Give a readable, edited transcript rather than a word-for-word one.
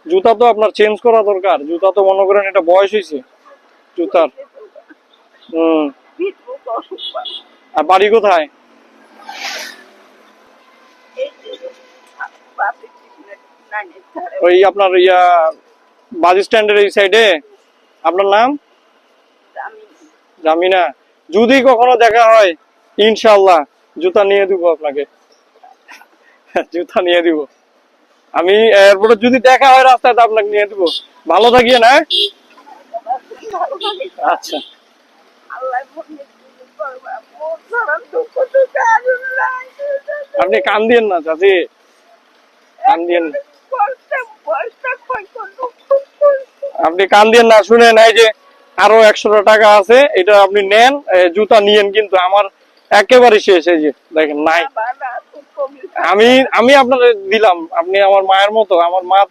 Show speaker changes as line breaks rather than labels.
জুতা তো আপনার চেঞ্জ করা দরকার, জুতা তো মনে করেন এটা বয়স হয়েছে জুতার। হম। আর বাড়ি কোথায়? ওই আপনার বাস স্ট্যান্ডের এই সাইডে। আপনার নাম? জামিনা। যদি কখনো দেখা হয় ইনশাআল্লাহ জুতা নিয়ে দিব আপনাকে। জুতা নিয়ে দিব আমি, এরপরে যদি দেখা হয় রাস্তায় তো আপনাকে নিয়ে দিব। ভালো থাকিয়ে না। আচ্ছা। আপনি কান দিয়েন না চাচি, কান দিয়েন না। আপনি কান দিয়েন না, শুনেন এই যে আরো 100 টাকা আছে, এটা আপনি নেন, জুতা নিয়েন কিন্তু আমার একেবারে শেষ। এই যে দেখেন নাই, আমি আমি আপনাকে দিলাম, আপনি আমার মায়ের মতো, আমার মা তো